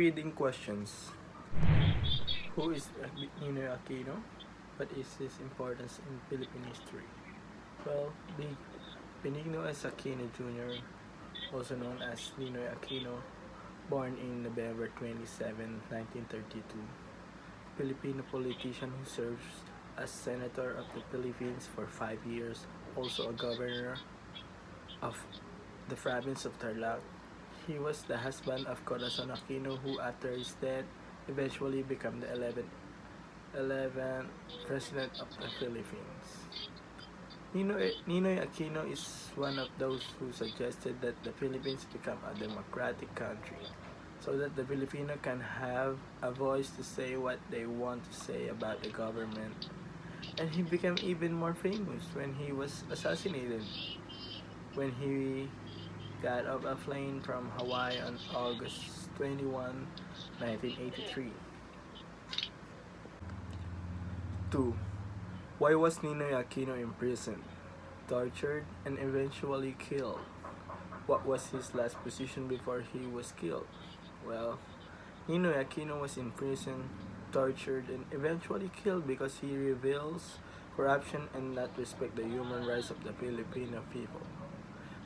reading questions. Who is Ninoy Aquino? What is his importance in Philippine history? Well, Benigno S. Aquino Jr., also known as Ninoy Aquino, born in November 27, 1932, Filipino politician who serves as Senator of the Philippines for 5 years, also a governor of the province of Tarlac. He was the husband of Corazon Aquino, who after his death eventually became the 11th President of the Philippines. Ninoy Aquino is one of those who suggested that the Philippines become a democratic country so that the Filipino can have a voice to say what they want to say about the government. And he became even more famous when he was assassinated, when he got off a plane from Hawaii on August 21, 1983. 2. Why was Ninoy Aquino imprisoned, tortured, and eventually killed? What was his last position before he was killed? Well, Ninoy Aquino was imprisoned, tortured, and eventually killed because he reveals corruption and not respect the human rights of the Filipino people.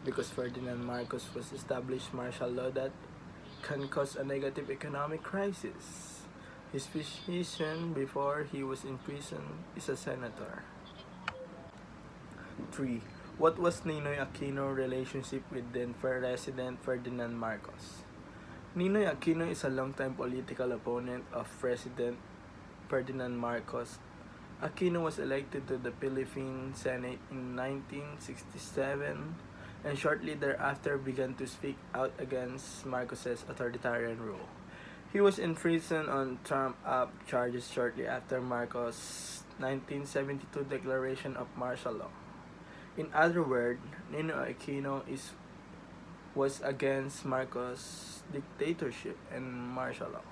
Because Ferdinand Marcos was established martial law that can cause a negative economic crisis. His position before he was in prison is a senator. 3. What was Ninoy Aquino's relationship with then President Ferdinand Marcos? Ninoy Aquino is a longtime political opponent of President Ferdinand Marcos. Aquino was elected to the Philippine Senate in 1967 and shortly thereafter began to speak out against Marcos's authoritarian rule. He was in prison on Trump-up charges shortly after Marcos' 1972 declaration of martial law. In other words, Ninoy Aquino was against Marcos' dictatorship and martial law.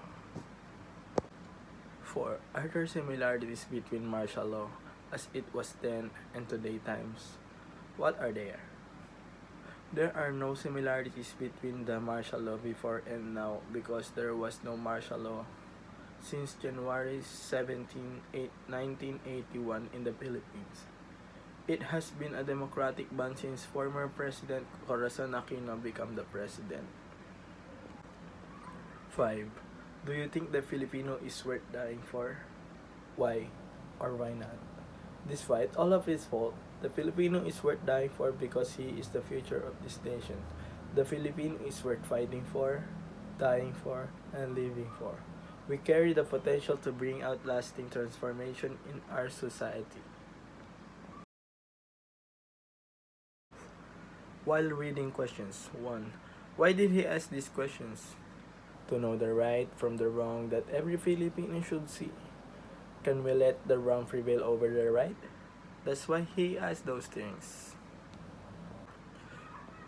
4. Are there similarities between martial law as it was then and today times? What are they? There are no similarities between the martial law before and now because there was no martial law since January 17, 1981 in the Philippines. It has been a democratic ban since former President Corazon Aquino became the president. 5. Do you think the Filipino is worth dying for? Why or why not? Despite all of his fault, the Filipino is worth dying for because he is the future of this nation. The Filipino is worth fighting for, dying for, and living for. We carry the potential to bring out lasting transformation in our society. While reading questions, 1. Why did he ask these questions? To know the right from the wrong that every Filipino should see. Can we let the wrong prevail over the right? That's why he asked those things.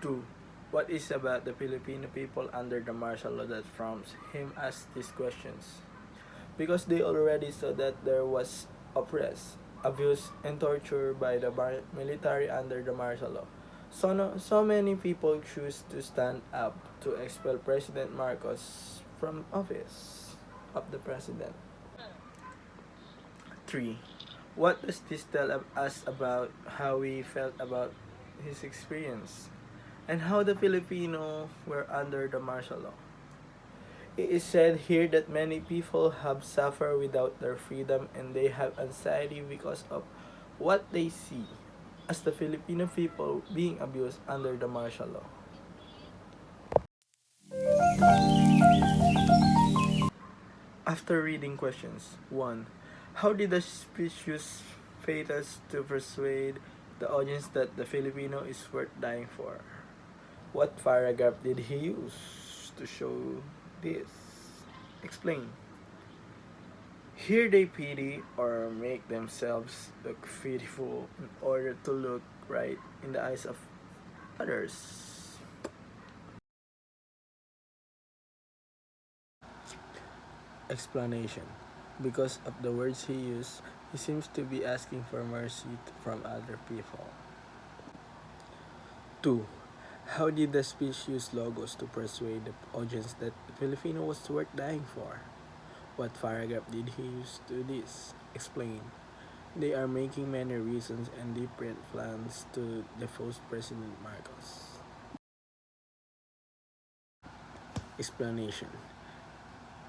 2. What is about the Filipino people under the martial law that prompts him ask these questions? Because they already saw that there was oppress, abuse, and torture by the military under the martial law. So many people choose to stand up to expel President Marcos from office of the president. 3. What does this tell us about how we felt about his experience and how the Filipino were under the martial law? It is said here that many people have suffered without their freedom and they have anxiety because of what they see as the Filipino people being abused under the martial law. After reading questions, 1. How did the speech use pathos to persuade the audience that the Filipino is worth dying for? What paragraph did he use to show this? Explain. Here they pity or make themselves look pitiful in order to look right in the eyes of others. Explanation. Because of the words he used, he seems to be asking for mercy from other people. 2. How did the speech use logos to persuade the audience that the Filipino was worth dying for? What paragraph did he use to this? Explain. They are making many reasons and different plans to depose President Marcos. Explanation.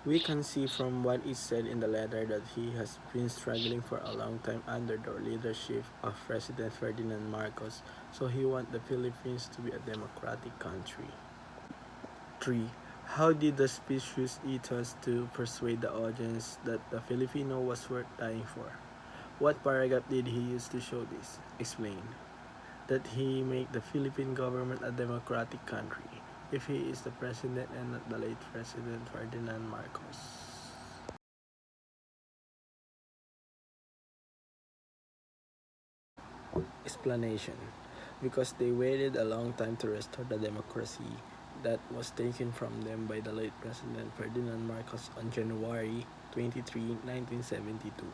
We can see from what is said in the letter that he has been struggling for a long time under the leadership of President Ferdinand Marcos, so he wants the Philippines to be a democratic country. 3. How did the speech use ethos to persuade the audience that the Filipino was worth dying for? What paragraph did he use to show this? Explain. That he make the Philippine government a democratic country if he is the president and not the late President Ferdinand Marcos. Explanation. Because they waited a long time to restore the democracy that was taken from them by the late President Ferdinand Marcos on January 23, 1972.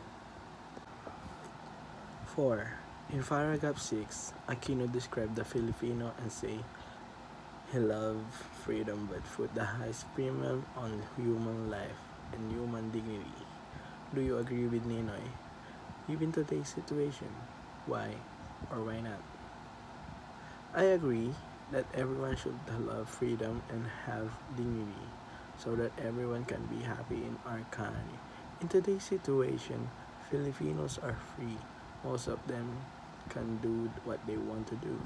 4. In paragraph 6, Aquino described the Filipino and say, he loved freedom but put the highest premium on human life and human dignity. Do you agree with Ninoy? Given today's situation, why or why not? I agree that everyone should love freedom and have dignity so that everyone can be happy in our country. In today's situation, Filipinos are free. Most of them can do what they want to do.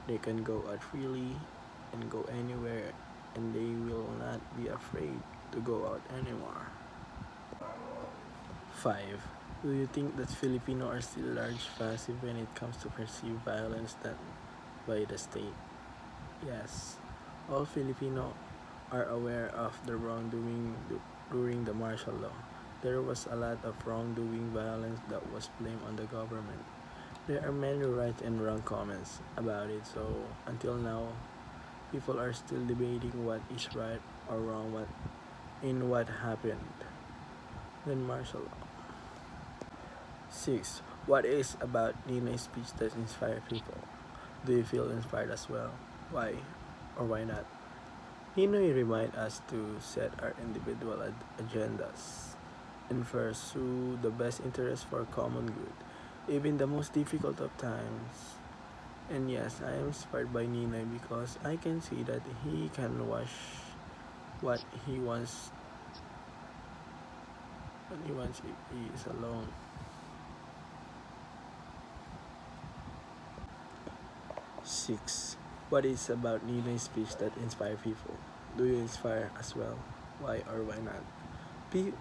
They can go out freely and go anywhere, and they will not be afraid to go out anymore. 5. Do you think that Filipino are still large passive when it comes to perceived violence done by the state? Yes. All Filipino are aware of the wrongdoing during the martial law. There was a lot of wrongdoing violence that was blamed on the government. There are many right and wrong comments about it, so until now, people are still debating what is right or wrong in what happened when martial law. 6. What is about Ninoy's speech that inspire people? Do you feel inspired as well? Why or why not? Ninoy remind us to set our individual agendas and pursue the best interest for common good, even the most difficult of times. And yes, I am inspired by Ninoy because I can see that he can watch what he wants when he wants if he is alone. 6. What is about Ninoy's speech that inspire people? Do you inspire as well? Why or why not?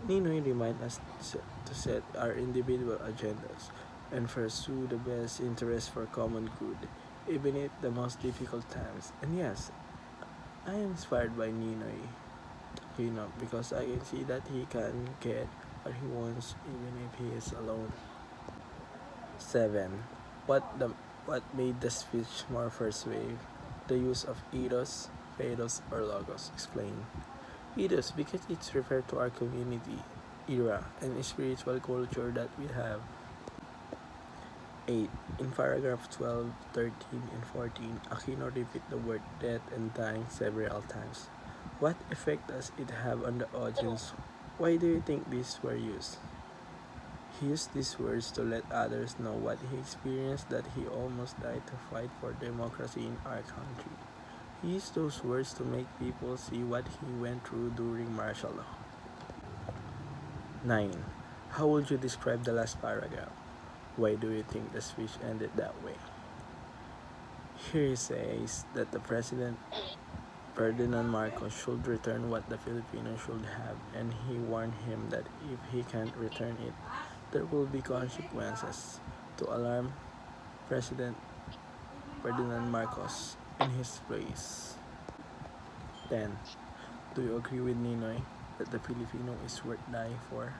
Ninoy remind us to set our individual agendas and pursue the best interest for common good, even at the most difficult times. And yes, I am inspired by Ninoy, because I can see that he can get what he wants even if he is alone. 7. What made the speech more persuasive? The use of ethos, pathos, or logos. Explain. Ethos because it's referred to our community, era, and spiritual culture that we have. 8. In paragraph 12, 13, and 14, Aquino repeat the word death and dying several times. What effect does it have on the audience? Why do you think these were used? He used these words to let others know what he experienced, that he almost died to fight for democracy in our country. He used those words to make people see what he went through during martial law. 9. How would you describe the last paragraph? Why do you think the speech ended that way? Here he says that the President Ferdinand Marcos should return what the Filipinos should have, and he warned him that if he can't return it, there will be consequences. To alarm President Ferdinand Marcos in his place. 10. Do you agree with Ninoy that the Filipino is worth dying for?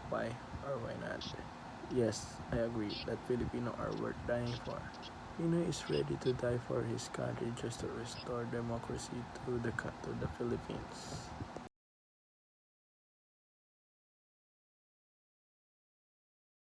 Why or why not? Yes, I agree that Filipino are worth dying for. Ninoy is ready to die for his country just to restore democracy to the Philippines.